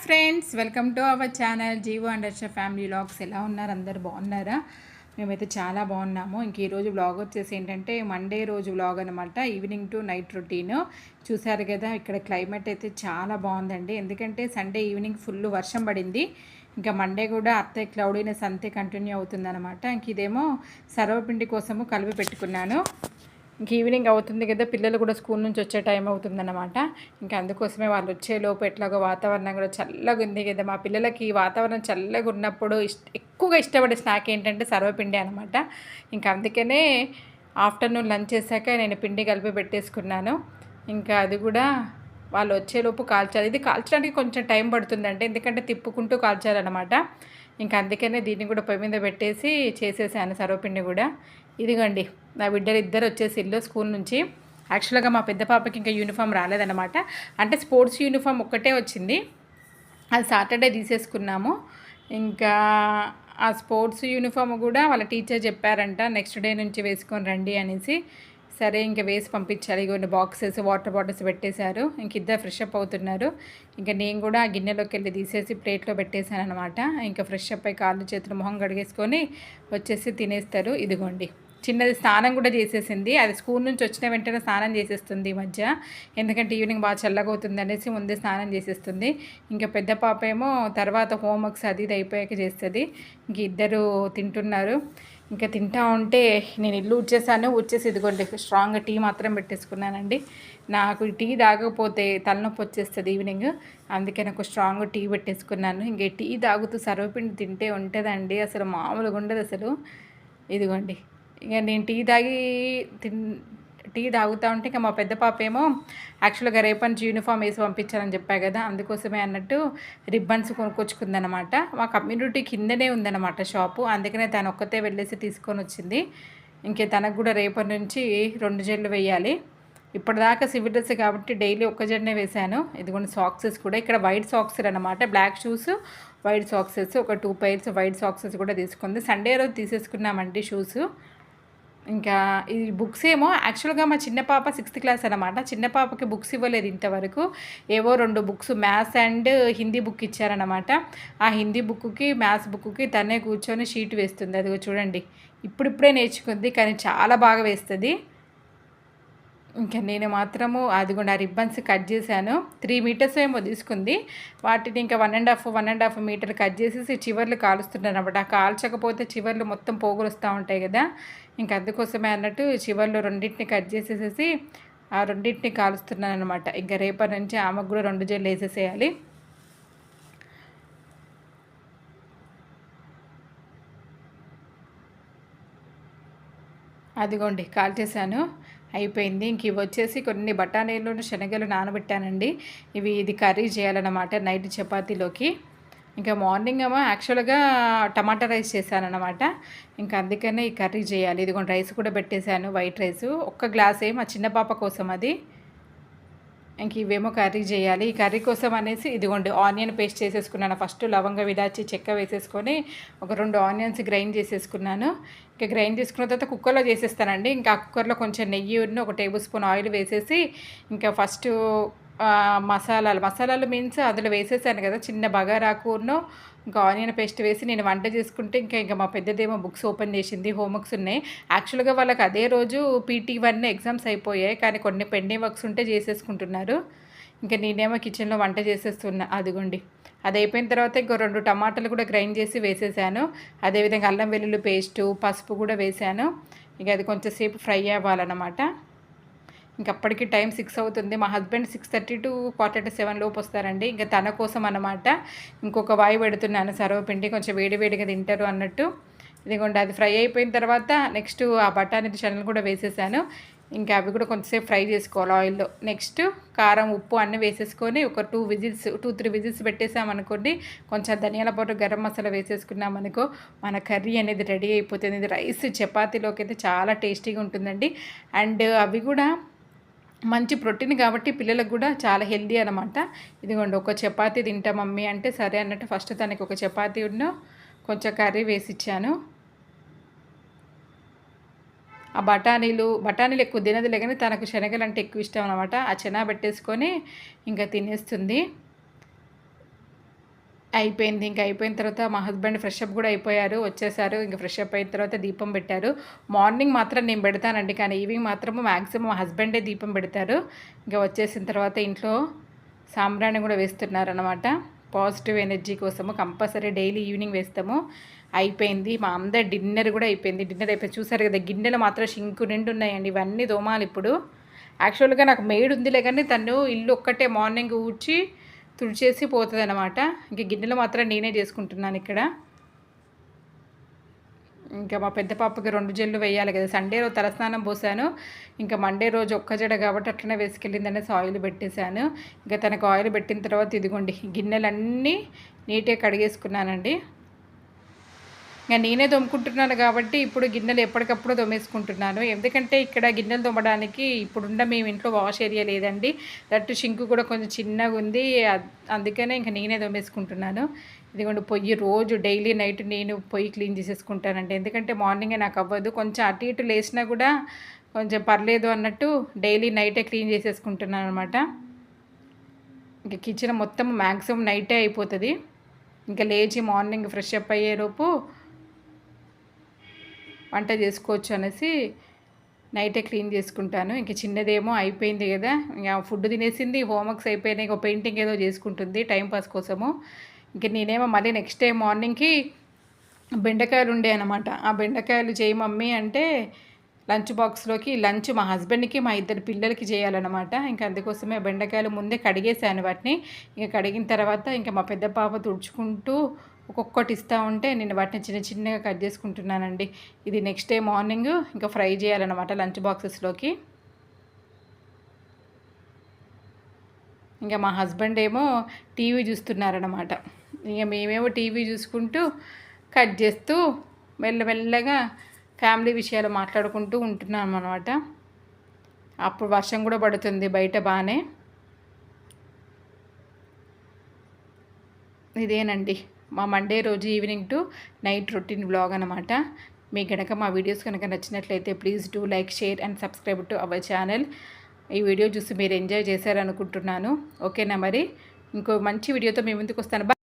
Friends, welcome to our channel GO and Harsha family vlogs. ఎలా ఉన్నారు? అందరు బాగున్నారా? మేమైతే చాలా బాగున్నాము. ఇంక ఈరోజు వ్లాగ్ వచ్చేసి ఏంటంటే మండే రోజు వ్లాగ్ అనమాట. Evening to night routine. చూసారు కదా, ఇక్కడ క్లైమేట్ అయితే చాలా బాగుందండి. ఎందుకంటే సండే ఈవినింగ్ ఫుల్ వర్షం పడింది. ఇంకా మండే కూడా అత్తే క్లౌడీనెస్ అంతే కంటిన్యూ అవుతుందన్నమాట. ఇంక ఇదేమో సర్వపిండి కోసము కలిపి పెట్టుకున్నాను. ఇంక ఈవినింగ్ అవుతుంది కదా, పిల్లలు కూడా స్కూల్ నుంచి వచ్చే టైం అవుతుందన్నమాట. ఇంకా అందుకోసమే వాళ్ళు వచ్చేలోపు ఎట్లాగో వాతావరణం కూడా చల్లగా ఉంది కదా. మా పిల్లలకి ఈ వాతావరణం చల్లగా ఉన్నప్పుడు ఎక్కువగా ఇష్టపడే స్నాక్ ఏంటంటే సర్వపిండి అనమాట. ఇంకా అందుకనే ఆఫ్టర్నూన్ లంచ్ చేశాక నేను పిండి కలిపి పెట్టేసుకున్నాను. ఇంకా అది కూడా వాళ్ళు వచ్చేలోపు కాల్చాలి. ఇది కాల్చడానికి కొంచెం టైం పడుతుందండి, ఎందుకంటే తిప్పుకుంటూ కాల్చాలన్నమాట. ఇంకా అందుకనే దీన్ని కూడా పొయ్యి మీద పెట్టేసి చేసేసాను సర్వపిండి కూడా. ఇదిగోండి, నా బిడ్డలు ఇద్దరు వచ్చేసిల్లు స్కూల్ నుంచి. యాక్చువల్గా మా పెద్ద పాపకి ఇంకా యూనిఫామ్ రాలేదన్నమాట. అంటే స్పోర్ట్స్ యూనిఫామ్ ఒక్కటే వచ్చింది, అది సాటర్డే తీసేసుకున్నాము. ఇంకా ఆ స్పోర్ట్స్ యూనిఫామ్ కూడా వాళ్ళ టీచర్ చెప్పారంట నెక్స్ట్ డే నుంచి వేసుకొని రండి అనేసి. సరే ఇంకా వేసి పంపించాలి. ఇగోండి బాక్సెస్, వాటర్ బాటిల్స్ పెట్టేశారు. ఇంక ఇద్దరు ఫ్రెష్ అప్ అవుతున్నారు. ఇంకా నేను కూడా ఆ గిన్నెలోకి వెళ్ళి తీసేసి ప్లేట్లో పెట్టేశాను అనమాట. ఇంకా ఫ్రెష్ అప్ అయి కాళ్ళు చేతులు మొహం కడిగేసుకొని వచ్చేసి తినేస్తారు. ఇదిగోండి, చిన్నది స్నానం కూడా చేసేసింది. అది స్కూల్ నుంచి వచ్చిన వెంటనే స్నానం చేసేస్తుంది ఈ మధ్య, ఎందుకంటే ఈవినింగ్ బాగా చల్లగా అవుతుంది అనేసి ముందే స్నానం చేసేస్తుంది. ఇంకా పెద్ద పాప ఏమో తర్వాత హోంవర్క్స్ అది ఇది అయిపోయాక చేస్తుంది. ఇంక ఇద్దరు తింటున్నారు. ఇంకా తింటా ఉంటే నేను ఇల్లు వచ్చేసి ఇదిగోండి స్ట్రాంగ్గా టీ మాత్రం పెట్టేసుకున్నానండి. నాకు టీ తాగకపోతే తలనొప్పి వచ్చేస్తుంది ఈవినింగ్, అందుకే నాకు స్ట్రాంగ్ టీ పెట్టేసుకున్నాను. ఇంక టీ తాగుతూ సర్వపిండి తింటే ఉంటుందండి, అసలు మామూలుగా ఉండదు అసలు. ఇదిగోండి, ఇక నేను టీ తాగుతూ ఉంటే ఇంకా మా పెద్ద పాప ఏమో యాక్చువల్గా రేపటి నుంచి యూనిఫామ్ వేసి పంపించాలని చెప్పా కదా, అందుకోసమే అన్నట్టు రిబ్బన్స్ కొనుక్కొచ్చుకుందనమాట. మా కమ్యూనిటీ కిందనే ఉందన్నమాట షాపు, అందుకనే తను ఒక్కతే వెళ్ళేసి తీసుకొని వచ్చింది. ఇంకే తనకు కూడా రేపటి నుంచి 2 జడలు వేయాలి. ఇప్పటిదాకా సివిల్ డ్రెస్ కాబట్టి డైలీ ఒక్క జడనే వేశాను. ఇదిగోండి సాక్సెస్ కూడా ఇక్కడ వైట్ సాక్స్ అనమాట, బ్లాక్ షూస్ వైట్ సాక్సెస్, ఒక 2 పైర్స్ వైట్ సాక్సెస్ కూడా తీసుకుంది. సండే రోజు తీసేసుకున్నామండి షూస్. ఇంకా ఈ బుక్స్ ఏమో యాక్చువల్గా మా చిన్న పాప 6th క్లాస్ అనమాట. చిన్న పాపకి బుక్స్ ఇవ్వలేదు ఇంతవరకు. ఏవో 2 books maths and Hindi book ఇచ్చారనమాట. ఆ హిందీ బుక్కి మ్యాథ్స్ బుక్కి తనే కూర్చొని షీట్ వేస్తుంది. అదిగో చూడండి, ఇప్పుడిప్పుడే నేర్చుకుంది కానీ చాలా బాగా వేస్తుంది. ఇంకా నేను మాత్రము అదిగోండి ఆ రిబ్బన్స్ కట్ చేశాను. 3 మీటర్స్ ఏమో తీసుకుంది, వాటిని ఇంకా 1.5 మీటర్ కట్ చేసేసి చివర్లు కాలుస్తున్నాను అనమాట. కాల్చకపోతే చివర్లు మొత్తం పోగులు వస్తూ ఉంటాయి కదా, ఇంకా అందుకోసమే అన్నట్టు చివర్లు రెండింటిని కట్ చేసేసేసి ఆ రెండింటిని కాలుస్తున్నాను అనమాట. ఇంకా రేపటి నుంచి ఆమెకు కూడా 2 జడలు వేసేసేయాలి. అదిగోండి కాల్చేసాను, అయిపోయింది. ఇంక ఇవి వచ్చేసి కొన్ని బఠానీలు శనగలు నానబెట్టానండి. ఇది కర్రీ చేయాలన్నమాట నైట్ చపాతీలోకి. ఇంకా మార్నింగ్ ఏమో యాక్చువల్గా టమాటా రైస్ చేశానన్నమాట. ఇంకా అందుకనే ఈ కర్రీ చేయాలి. ఇదిగోండి రైస్ కూడా పెట్టేశాను, వైట్ రైస్. ఒక్క గ్లాసే మా చిన్న పాప కోసం అది. ఇంక ఇవేమో కర్రీ చేయాలి. ఈ కర్రీ కోసం అనేసి ఇదిగోండి ఆనియన్ పేస్ట్ చేసేసుకున్నాను. ఫస్ట్ లవంగ విలాచి చెక్క వేసేసుకొని ఒక 2 ఆనియన్స్ గ్రైండ్ చేసేసుకున్నాను. ఇంకా గ్రైండ్ చేసుకున్న తర్వాత కుక్కర్లో చేసేస్తానండి. ఇంకా కుక్కర్లో కొంచెం నెయ్యి ఒక టేబుల్ స్పూన్ ఆయిల్ వేసేసి ఇంకా ఫస్ట్ మసాలాలు మీన్స్ అందులో వేసేసాను కదా, చిన్న బగారాకును ఇంకా ఆనియన్ పేస్ట్ వేసి నేను వంట చేసుకుంటే ఇంకా మా పెద్దదేమో బుక్స్ ఓపెన్ చేసింది, హోంవర్క్స్ ఉన్నాయి. యాక్చువల్గా వాళ్ళకి అదే రోజు PT1 ఎగ్జామ్స్ అయిపోయాయి, కానీ కొన్ని పెండింగ్ వర్క్స్ ఉంటే చేసేసుకుంటున్నారు. ఇంకా నేనేమో కిచెన్లో వంట చేసేస్తున్నా. అదిగోండి, అది అయిపోయిన తర్వాత ఇంకో 2 టమాటాలు కూడా గ్రైండ్ చేసి వేసేసాను. అదేవిధంగా అల్లం వెల్లుల్లి పేస్టు, పసుపు కూడా వేసాను. ఇక అది కొంచెం సేపు ఫ్రై అవ్వాలన్నమాట. ఇంకప్పటికి టైం 6 అవుతుంది. మా హస్బెండ్ 6:30 to 6:45 లోపు వస్తారండి. ఇంకా తన కోసం అన్నమాట ఇంకొక వాయి పెడుతున్నాను సర్వపిండి, కొంచెం వేడివేడిగా తింటారు అన్నట్టు. ఇదిగోండి అది ఫ్రై అయిపోయిన తర్వాత నెక్స్ట్ ఆ బఠానీ శనగలు కూడా వేసేసాను. ఇంకా అవి కూడా కొంచెంసేపు ఫ్రై చేసుకోవాలి ఆయిల్లో. నెక్స్ట్ కారం ఉప్పు అన్నీ వేసేసుకొని ఒక 2-3 విజిల్స్ పెట్టేసామనుకోండి, కొంచెం ధనియాల పౌడర్ గరం మసాలా వేసేసుకున్నామనుకో మన కర్రీ అనేది రెడీ అయిపోతుంది. ఇది రైస్ చపాతీలోకి అయితే చాలా టేస్టీగా ఉంటుందండి. అండ్ అవి కూడా మంచి ప్రోటీన్ కాబట్టి పిల్లలకు కూడా చాలా హెల్దీ అనమాట. ఇదిగోండి ఒక చపాతీ తింటా మమ్మీ అంటే సరే అన్నట్టు ఫస్ట్ తనకి ఒక చపాతీ కొంచెం కర్రీ వేసిచ్చాను. ఆ బఠానీలు ఎక్కువ తినదులే, కానీ తనకు శనగలు అంటే ఎక్కువ ఇష్టం అనమాట. ఆ చెనా పెట్టేసుకొని ఇంకా తినేస్తుంది. అయిపోయింది. ఇంక అయిపోయిన తర్వాత మా హస్బెండ్ ఫ్రెష్ అప్ కూడా అయిపోయారు, వచ్చేసారు. ఇంక ఫ్రెష్ అప్ అయిన తర్వాత దీపం పెట్టారు. మార్నింగ్ మాత్రం నేను పెడతానండి, కానీ ఈవినింగ్ మాత్రం మ్యాక్సిమం మా హస్బెండే దీపం పెడతారు. ఇంకా వచ్చేసిన తర్వాత ఇంట్లో సాంబ్రాణి కూడా వేస్తున్నారనమాట. పాజిటివ్ ఎనర్జీ కోసము కంపల్సరీ డైలీ ఈవినింగ్ వేస్తాము. అయిపోయింది. మా అందరి డిన్నర్ కూడా అయిపోయింది. డిన్నర్ అయిపోయింది. చూసారు కదా, గిన్నెలు మాత్రం షింకు నిండు ఉన్నాయండి. ఇవన్నీ తోమాలి ఇప్పుడు. యాక్చువల్గా నాకు మెయిడ్ ఉందిలే, కానీ తను ఇల్లు ఒక్కటే మార్నింగ్ ఊడ్చి తుడిచేసి పోతుంది అనమాట. ఇంక గిన్నెలు మాత్రం నేనే చేసుకుంటున్నాను ఇక్కడ. ఇంకా మా పెద్ద పాపకి 2 జల్లు వేయాలి కదా. సండే రోజు తలస్నానం పోసాను, ఇంకా మండే రోజు ఒక్క జడ కాబట్టి అట్లనే వేసుకెళ్ళిందనేసి ఆయిల్ పెట్టేశాను. ఇంకా తనకు ఆయిల్ పెట్టిన తర్వాత ఇదిగోండి గిన్నెలన్నీ నీట్గా కడిగేసుకున్నానండి. ఇంకా నేనే తోముకుంటున్నాను కాబట్టి ఇప్పుడు గిన్నెలు ఎప్పటికప్పుడు తోమేసుకుంటున్నాను. ఎందుకంటే ఇక్కడ గిన్నెలు తోమడానికి ఇప్పుడున్న మేము ఇంట్లో వాష్ ఏరియా లేదండి. దట్టు షింకు కూడా కొంచెం చిన్నగా ఉంది, అందుకనే ఇంకా నేనే తోమేసుకుంటున్నాను. ఇదిగోండి పొయ్యి రోజు డైలీ నైట్ నేను పొయ్యి క్లీన్ చేసేసుకుంటానండి. ఎందుకంటే మార్నింగే నాకు అవ్వదు, కొంచెం అటు ఇటు లేచినా కూడా కొంచెం పర్లేదు అన్నట్టు డైలీ నైటే క్లీన్ చేసేసుకుంటున్నాను అనమాట. ఇంకా కిచెన్ మొత్తం మ్యాక్సిమం నైటే అయిపోతుంది. ఇంకా లేచి మార్నింగ్ ఫ్రెష్ అప్ అయ్యేలోపు వంట చేసుకోవచ్చు అనేసి నైటే క్లీన్ చేసుకుంటాను. ఇంక చిన్నదేమో అయిపోయింది కదా, ఇంకా ఫుడ్ తినేసింది, హోంవర్క్స్ అయిపోయినాయి, ఇంకో పెయింటింగ్ ఏదో చేసుకుంటుంది టైంపాస్ కోసము. ఇంక నేనేమో మళ్ళీ నెక్స్ట్ డే మార్నింగ్కి బెండకాయలు ఉండే అనమాట. ఆ బెండకాయలు చేయి మమ్మీ అంటే లంచ్ బాక్స్లోకి లంచ్ మా హస్బెండ్కి మా 2 పిల్లలకి చేయాలన్నమాట. ఇంకా అందుకోసమే బెండకాయలు ముందే కడిగేసాను వాటిని. ఇంకా కడిగిన తర్వాత ఇంకా మా పెద్ద పాప తుడుచుకుంటూ ఒక్కొక్కటి ఇస్తూ ఉంటే నేను వాటిని చిన్న చిన్నగా కట్ చేసుకుంటున్నానండి. ఇది నెక్స్ట్ డే మార్నింగ్ ఇంకా ఫ్రై చేయాలన్నమాట లంచ్ బాక్సెస్లోకి. ఇంకా మా హస్బెండ్ ఏమో టీవీ చూస్తున్నారనమాట. ఇక మేమేమో టీవీ చూసుకుంటూ కట్ చేస్తూ మెల్లమెల్లగా ఫ్యామిలీ విషయాలు మాట్లాడుకుంటూ ఉంటున్నాం అనమాట. అప్పుడు వర్షం కూడా పడుతుంది బయట బాగానే. ఇదేనండి మా మండే రోజు evening to night routine vlog అనమాట. మీకు కనుక మా వీడియోస్ కనుక నచ్చినట్లయితే please do like, share and subscribe to our channel. ఈ వీడియో చూసి మీరు ఎంజాయ్ చేశారనుకుంటున్నాను. ఓకేనా, మరి ఇంకో మంచి వీడియోతో మీ ముందుకు వస్తాను.